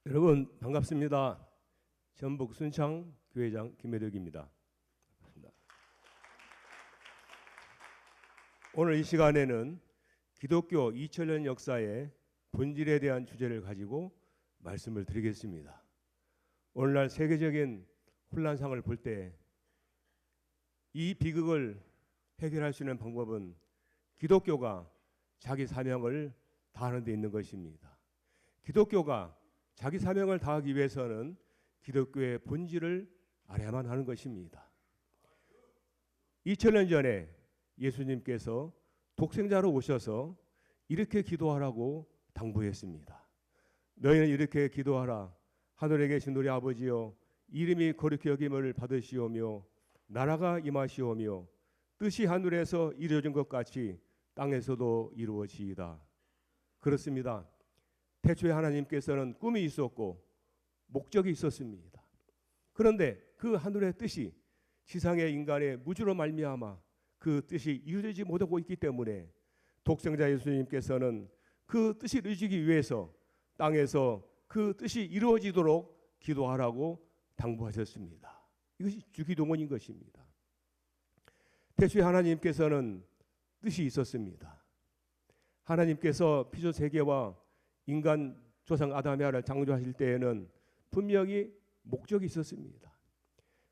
여러분 반갑습니다. 전북 순창 교회장 김혜덕입니다. 오늘 이 시간에는 기독교 2000년 역사의 본질에 대한 주제를 가지고 말씀을 드리겠습니다. 오늘날 세계적인 혼란상을 볼 때 이 비극을 해결할 수 있는 방법은 기독교가 자기 사명을 다하는 데 있는 것입니다. 기독교가 자기 사명을 다하기 위해서는 기독교의 본질을 알아야만 하는 것입니다. 2000년 전에 예수님께서 독생자로 오셔서 이렇게 기도하라고 당부했습니다. 너희는 이렇게 기도하라. 하늘에 계신 우리 아버지여, 이름이 거룩히 여김을 받으시오며 나라가 임하시오며 뜻이 하늘에서 이루어진 것 같이 땅에서도 이루어지이다. 그렇습니다. 태초에 하나님께서는 꿈이 있었고 목적이 있었습니다. 그런데 그 하늘의 뜻이 지상의 인간의 무주로 말미암아 그 뜻이 이루어지지 못하고 있기 때문에 독생자 예수님께서는 그 뜻이 이루어지기 위해서 땅에서 그 뜻이 이루어지도록 기도하라고 당부하셨습니다. 이것이 주기도문인 것입니다. 태초에 하나님께서는 뜻이 있었습니다. 하나님께서 피조 세계와 인간 조상 아담 하와를 창조하실 때에는 분명히 목적이 있었습니다.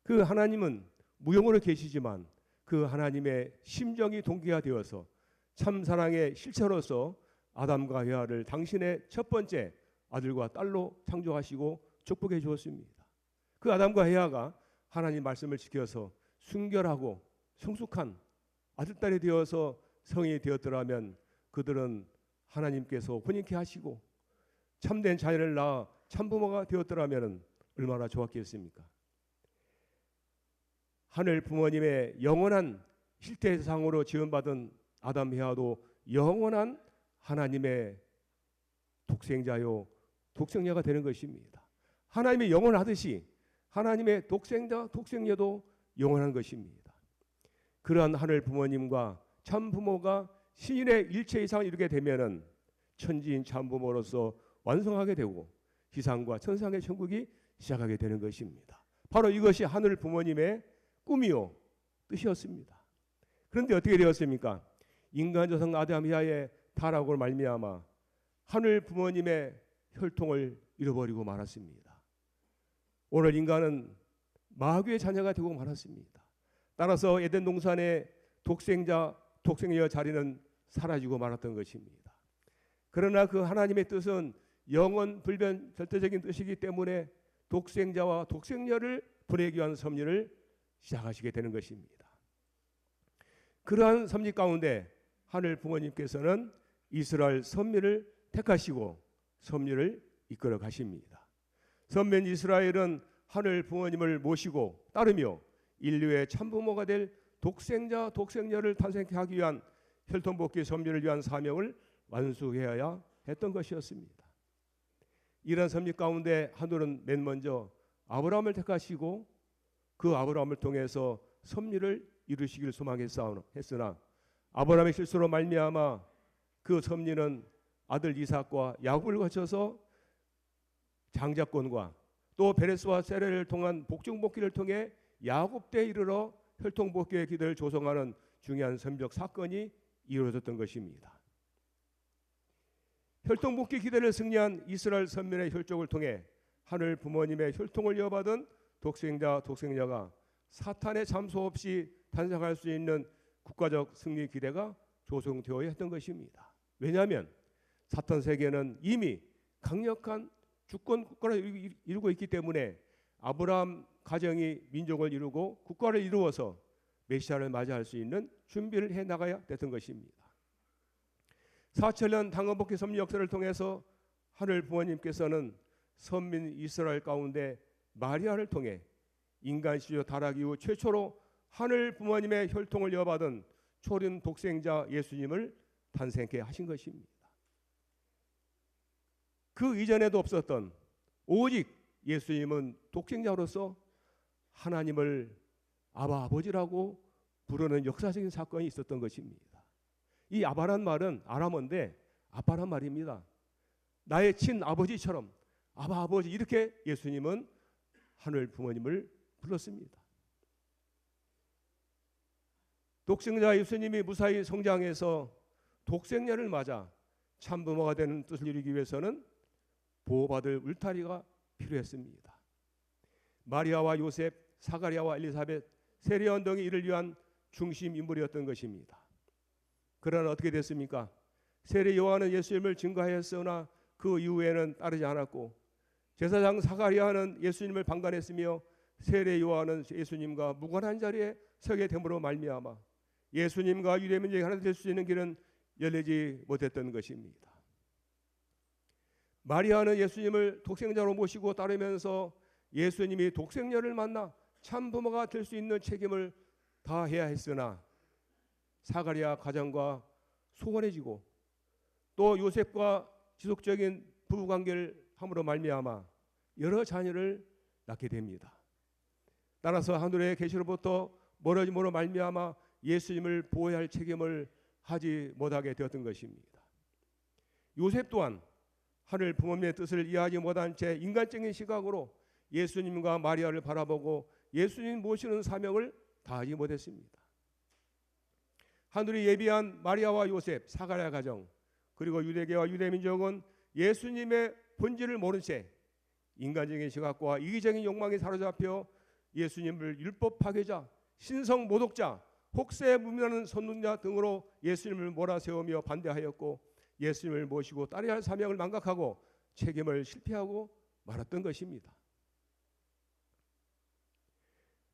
그 하나님은 무용으로 계시지만 그 하나님의 심정이 동기화 되어서 참 사랑의 실체로서 아담과 헤아를 당신의 첫 번째 아들과 딸로 창조하시고 축복해 주었습니다. 그 아담과 헤아가 하나님 말씀을 지켜서 순결하고 성숙한 아들딸이 되어서 성인이 되었더라면 그들은 하나님께서 혼인케 하시고 참된 자녀를 낳아 참부모가 되었더라면 얼마나 좋았겠습니까? 하늘 부모님의 영원한 실태상으로 지음받은 아담 헤아도 영원한 하나님의 독생자요 독생녀가 되는 것입니다. 하나님이 영원하듯이 하나님의 독생자 독생녀도 영원한 것입니다. 그러한 하늘 부모님과 참 부모가 신인의 일체 이상을 이루게 되면은 천지인 참 부모로서 완성하게 되고 지상과 천상의 천국이 시작하게 되는 것입니다. 바로 이것이 하늘 부모님의 꿈이요 뜻이었습니다. 그런데 어떻게 되었습니까? 인간 조상 아담 헤아의 타락으로 말미암아 하늘 부모님의 혈통을 잃어버리고 말았습니다. 오늘 인간은 마귀의 자녀가 되고 말았습니다. 따라서 에덴 동산의 독생자 독생녀 자리는 사라지고 말았던 것입니다. 그러나 그 하나님의 뜻은 영원 불변 절대적인 뜻이기 때문에 독생자와 독생녀를 보내기 위한 섭리를 시작하시게 되는 것입니다. 그러한 섭리 가운데 하늘 부모님께서는 이스라엘 선민을 택하시고 섭리를 이끌어 가십니다. 선민 이스라엘은 하늘 부모님을 모시고 따르며 인류의 참부모가 될 독생자 독생녀를 탄생케 하기 위한 혈통복귀 섭리를 위한 사명을 완수해야 했던 것이었습니다. 이런 섭리 가운데 하늘은 맨 먼저 아브라함을 택하시고 그 아브라함을 통해서 섭리를 이루시기를 소망했으나 아브라함의 실수로 말미암아 그 섭리는 아들 이삭과 야곱을 거쳐서 장자권과 또 베레스와 세레를 통한 복중복기를 통해 야곱 때에 이르러 혈통복귀의 기대를 조성하는 중요한 선벽 사건이 이루어졌던 것입니다. 혈통복귀 기대를 승리한 이스라엘 선민의 혈족을 통해 하늘 부모님의 혈통을 이어받은 독생자 독생녀가 사탄의 잠소 없이 탄생할 수 있는 국가적 승리 기대가 조성되어야 했던 것입니다. 왜냐하면 사탄 세계는 이미 강력한 주권 국가를 이루고 있기 때문에 아브라함 가정이 민족을 이루고 국가를 이루어서 메시아를 맞이할 수 있는 준비를 해나가야 됐던 것입니다. 4천년 당언복귀 섭리 역사를 통해서 하늘 부모님께서는 선민 이스라엘 가운데 마리아를 통해 인간 시조 타락 이후 최초로 하늘 부모님의 혈통을 이어받은 초림 독생자 예수님을 탄생케 하신 것입니다. 그 이전에도 없었던 오직 예수님은 독생자로서 하나님을 아버지라고 부르는 역사적인 사건이 있었던 것입니다. 이 아바란 말은 아람어인데 아빠란 말입니다. 나의 친아버지처럼 아바 아버지 이렇게 예수님은 하늘 부모님을 불렀습니다. 독생자 예수님이 무사히 성장해서 독생녀를 맞아 참부모가 되는 뜻을 이루기 위해서는 보호받을 울타리가 필요했습니다. 마리아와 요셉, 사가랴와 엘리사벳, 세례요한 등이 이를 위한 중심 인물이었던 것입니다. 그러나 어떻게 됐습니까? 세례요한은 예수님을 증거하였으나 그 이후에는 따르지 않았고, 제사장 사가랴는 예수님을 방관했으며 세례요한은 예수님과 무관한 자리에 서게 됨으로 말미암아 예수님과 유대민족이 하나 될 수 있는 길은 열리지 못했던 것입니다. 마리아는 예수님을 독생자로 모시고 따르면서 예수님이 독생녀를 만나 참부모가 될 수 있는 책임을 다해야 했으나 사가랴 가정과 소원해지고 또 요셉과 지속적인 부부관계를 함으로 말미암아 여러 자녀를 낳게 됩니다. 따라서 하늘의 계시로부터 멀어짐으로 말미암아 예수님을 보호해야 할 책임을 하지 못하게 되었던 것입니다. 요셉 또한 하늘 부모님의 뜻을 이해하지 못한 채 인간적인 시각으로 예수님과 마리아를 바라보고 예수님 모시는 사명을 다하지 못했습니다. 하늘이 예비한 마리아와 요셉, 사가랴 가정, 그리고 유대계와 유대민족은 예수님의 본질을 모른 채 인간적인 시각과 이기적인 욕망에 사로잡혀 예수님을 율법 파괴자, 신성 모독자, 혹세 무민하는 선동자 등으로 예수님을 몰아세우며 반대하였고 예수님을 모시고 따라야 할 사명을 망각하고 책임을 실패하고 말았던 것입니다.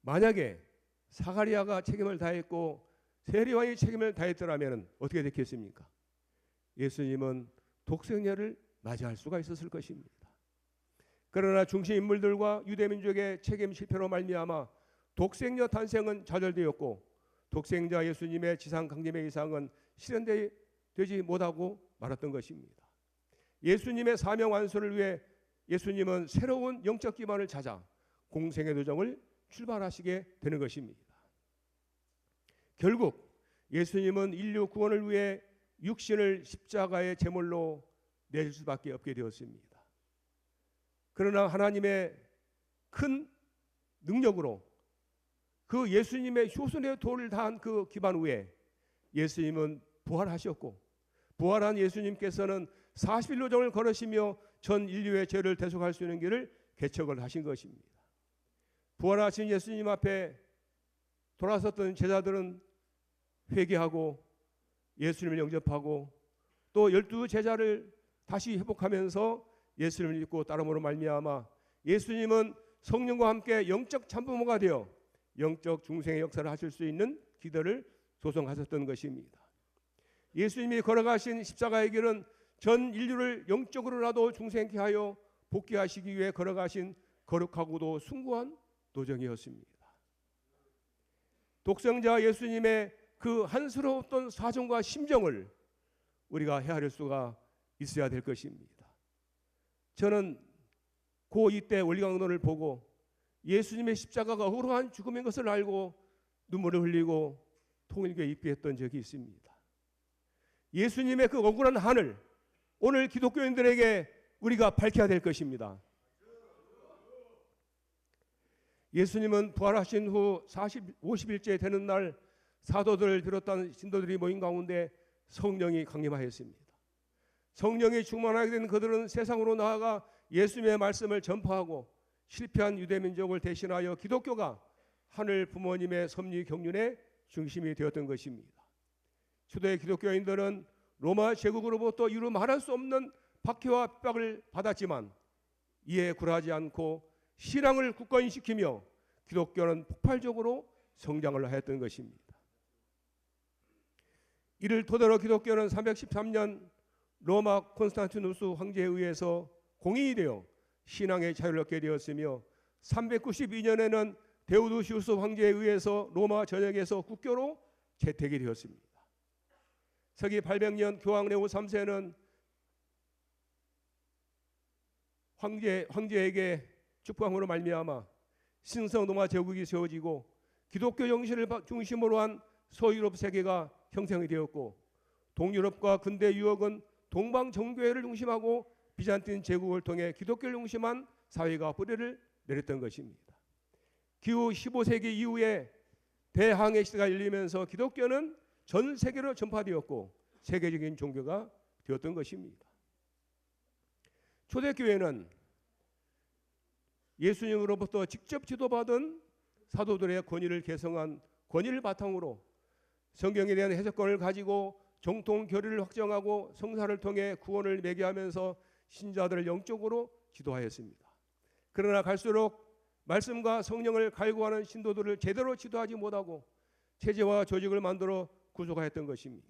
만약에 사가랴가 책임을 다했고 세례요한이 책임을 다했더라면 어떻게 됐겠습니까? 예수님은 독생녀를 맞이할 수가 있었을 것입니다. 그러나 중심 인물들과 유대민족의 책임 실패로 말미암아 독생녀 탄생은 좌절되었고 독생자 예수님의 지상 강림의 이상은 실현되지 못하고 말았던 것입니다. 예수님의 사명 완수를 위해 예수님은 새로운 영적 기반을 찾아 공생의 도정을 출발하시게 되는 것입니다. 결국 예수님은 인류 구원을 위해 육신을 십자가의 제물로 내줄 수밖에 없게 되었습니다. 그러나 하나님의 큰 능력으로 그 예수님의 효순의 도를 다한 그 기반 위에 예수님은 부활하셨고 부활한 예수님께서는 40일 노정을 걸으시며 전 인류의 죄를 대속할 수 있는 길을 개척을 하신 것입니다. 부활하신 예수님 앞에 돌아섰던 제자들은 회개하고 예수님을 영접하고 또 12제자를 다시 회복하면서 예수님을 믿고 따름으로 말미암아 예수님은 성령과 함께 영적 참부모가 되어 영적 중생의 역사를 하실 수 있는 기도를 조성하셨던 것입니다. 예수님이 걸어가신 십자가의 길은 전 인류를 영적으로라도 중생케 하여 복귀하시기 위해 걸어가신 거룩하고도 숭고한 도정이었습니다. 독생자 예수님의 그 한스러웠던 사정과 심정을 우리가 헤아릴 수가 있어야 될 것입니다. 저는 고2 때 원리강론을 보고 예수님의 십자가가 억울한 죽음인 것을 알고 눈물을 흘리고 통일교에 입교했던 적이 있습니다. 예수님의 그 억울한 한을 오늘 기독교인들에게 우리가 밝혀야 될 것입니다. 예수님은 부활하신 후 50일째 되는 날 사도들을 비롯한 신도들이 모인 가운데 성령이 강림하였습니다. 성령이 충만하게 된 그들은 세상으로 나아가 예수님의 말씀을 전파하고 실패한 유대민족을 대신하여 기독교가 하늘 부모님의 섭리 경륜의 중심이 되었던 것입니다. 초대 기독교인들은 로마 제국으로부터 이루 말할 수 없는 박해와 핍박을 받았지만 이에 굴하지 않고 신앙을 굳건시키며 기독교는 폭발적으로 성장을 하였던 것입니다. 이를 토대로 기독교는 313년 로마 콘스탄티누스 황제에 의해서 공인이 되어 신앙의 자유를 얻게 되었으며 392년에는 데오도시우스 황제에 의해서 로마 전역에서 국교로 채택이 되었습니다. 서기 800년 교황 레오 3세는 황제에게 축복함으로 말미암아 신성 로마 제국이 세워지고 기독교 정신을 중심으로 한 서유럽 세계가 형성이 되었고 동유럽과 근대 유럽은 동방 정교회를 중심하고 비잔틴 제국을 통해 기독교를 중심한 사회가 뿌리를 내렸던 것입니다. 기후 15세기 이후에 대항해 시대가 열리면서 기독교는 전 세계로 전파되었고 세계적인 종교가 되었던 것입니다. 초대교회는 예수님으로부터 직접 지도받은 사도들의 권위를 개성한 권위를 바탕으로 성경에 대한 해석권을 가지고 정통 교리를 확정하고 성사를 통해 구원을 매개하면서 신자들을 영적으로 지도하였습니다. 그러나 갈수록 말씀과 성령을 갈구하는 신도들을 제대로 지도하지 못하고 체제와 조직을 만들어 구조화했던 것입니다.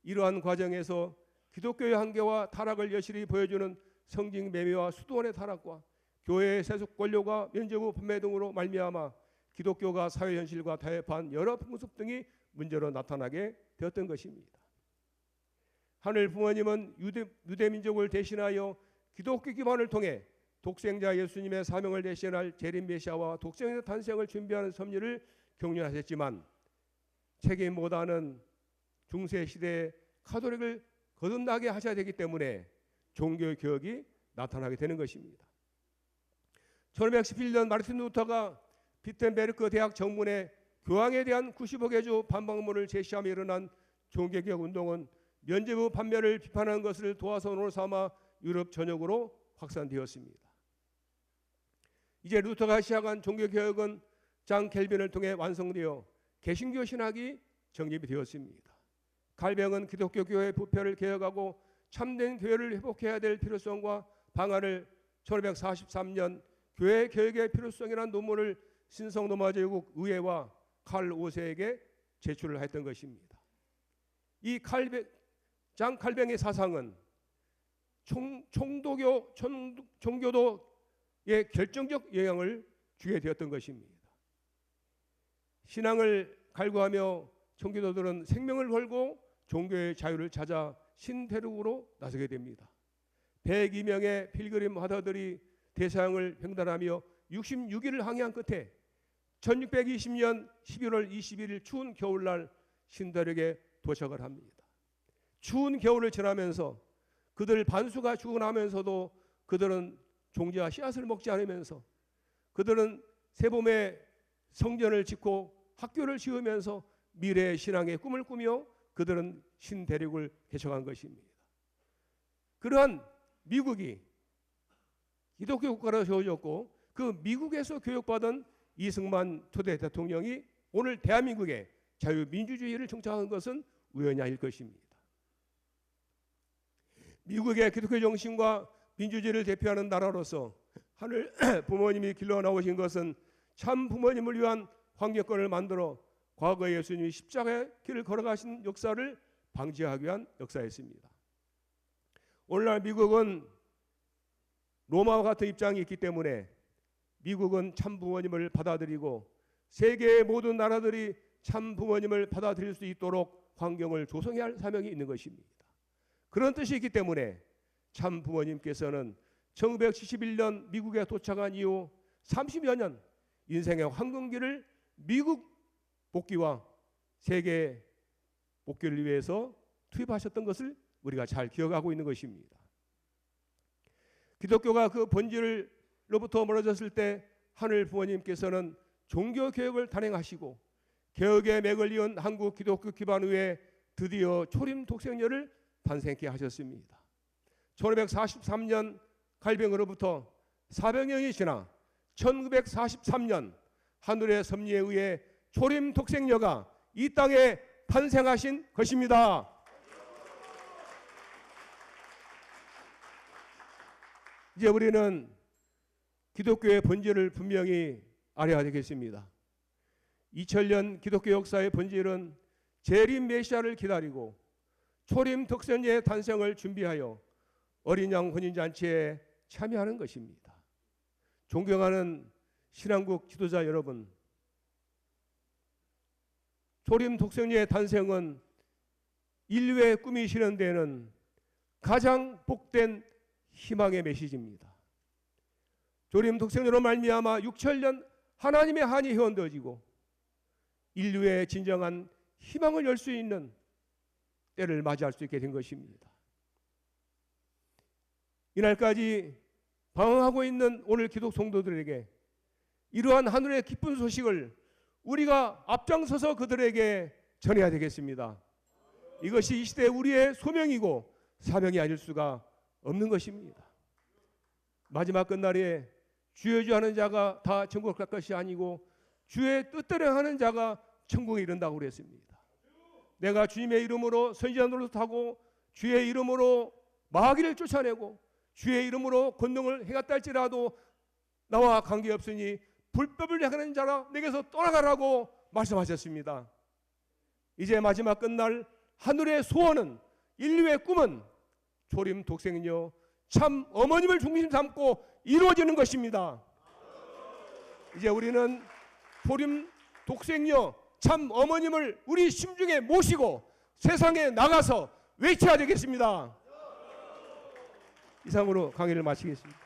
이러한 과정에서 기독교의 한계와 타락을 여실히 보여주는 성직 매매와 수도원의 타락과 교회의 세속 권료가 면죄부 판매 등으로 말미암아 기독교가 사회 현실과 타협한 여러 풍습 등이 문제로 나타나게 되었던 것입니다. 하늘 부모님은 유대 민족을 대신하여 기독교 기반을 통해 독생자 예수님의 사명을 대신할 재림 메시아와 독생자 탄생을 준비하는 섭리를 격려하셨지만 책임보다는 중세 시대의 카톨릭을 거듭나게 하셔야 되기 때문에 종교 개혁이 나타나게 되는 것입니다. 1511년 마르틴 루터가 비텐베르크 대학 정문에 교황에 대한 95개조 반박문을 제시하며 일어난 종교개혁 운동은 면죄부 판매를 비판하는 것을 도화선으로 삼아 유럽 전역으로 확산되었습니다. 이제 루터가 시작한 종교개혁은 장 켈빈을 통해 완성되어 개신교 신학이 정립이 되었습니다. 칼뱅은 기독교 교회의 부패를 개혁하고 참된 교회를 회복해야 될 필요성과 방안을 1543년 교회 개혁의 필요성이라는 논문을 신성로마제국 의회와 칼 5세에게 제출을 했던 것입니다. 이 장 칼뱅의 사상은 종교도의 결정적 영향을 주게 되었던 것입니다. 신앙을 갈구하며 종교도들은 생명을 걸고 종교의 자유를 찾아 신대륙으로 나서게 됩니다. 102명의 필그림 화도들이 대서양을 횡단하며 66일을 항해한 끝에 1620년 11월 21일 추운 겨울날 신대륙에 도착을 합니다. 추운 겨울을 지나면서 그들 반수가 죽어나면서도 그들은 종지와 씨앗을 먹지 않으면서 그들은 세봄에 성전을 짓고 학교를 지으면서 미래의 신앙의 꿈을 꾸며 그들은 신대륙을 개척한 것입니다. 그러한 미국이 기독교 국가로 세워졌고 그 미국에서 교육받은 이승만 초대 대통령이 오늘 대한민국의 자유민주주의를 정착한 것은 우연이 아닐 것입니다. 미국의 기독교 정신과 민주주의를 대표하는 나라로서 하늘 부모님이 길러 나오신 것은 참 부모님을 위한 환경권을 만들어 과거에 예수님이 십자가의 길을 걸어가신 역사를 방지하기 위한 역사였습니다. 오늘날 미국은 로마와 같은 입장이 있기 때문에 미국은 참 부모님을 받아들이고 세계의 모든 나라들이 참 부모님을 받아들일 수 있도록 환경을 조성해야 할 사명이 있는 것입니다. 그런 뜻이 있기 때문에 참 부모님께서는 1971년 미국에 도착한 이후 30여 년 인생의 황금기를 미국 복귀와 세계 복귀를 위해서 투입하셨던 것을 우리가 잘 기억하고 있는 것입니다. 기독교가 그 본질로부터 멀어졌을 때 하늘 부모님께서는 종교개혁을 단행하시고 개혁의 맥을 이은 한국 기독교 기반 후에 드디어 초림 독생녀를 탄생케 하셨습니다. 1543년 칼뱅으로부터 400년이 지나 1943년 하늘의 섭리에 의해 초림 독생녀가 이 땅에 탄생하신 것입니다. 이제 우리는 기독교의 본질을 분명히 알아야 되겠습니다. 2000년 기독교 역사의 본질은 재림 메시아를 기다리고 초림 독생녀의 탄생을 준비하여 어린 양 혼인잔치에 참여하는 것입니다. 존경하는 신한국 지도자 여러분, 초림 독생녀의 탄생은 인류의 꿈이 실현되는 가장 복된 희망의 메시지입니다. 초림 독생녀로 말미암아 6천년 하나님의 한이 회원되어지고 인류의 진정한 희망을 열 수 있는 때를 맞이할 수 있게 된 것입니다. 이날까지 방황하고 있는 오늘 기독 성도들에게 이러한 하늘의 기쁜 소식을 우리가 앞장서서 그들에게 전해야 되겠습니다. 이것이 이 시대 우리의 소명이고 사명이 아닐 수가 없는 것입니다. 마지막 끝날에 주여 주여 하는 자가 다 천국을 갈 것이 아니고 주의 뜻대로 하는 자가 천국에 이른다고 그랬습니다. 내가 주님의 이름으로 선지자 노릇하고 주의 이름으로 마귀를 쫓아내고 주의 이름으로 권능을 행했다 할지라도 나와 관계없으니 불법을 행하는 자라 내게서 떠나가라고 말씀하셨습니다. 이제 마지막 끝날 하늘의 소원은, 인류의 꿈은 초림 독생녀 참 어머님을 중심 삼고 이루어지는 것입니다. 이제 우리는 초림 독생녀 참 어머님을 우리 심중에 모시고 세상에 나가서 외쳐야 되겠습니다. 이상으로 강의를 마치겠습니다.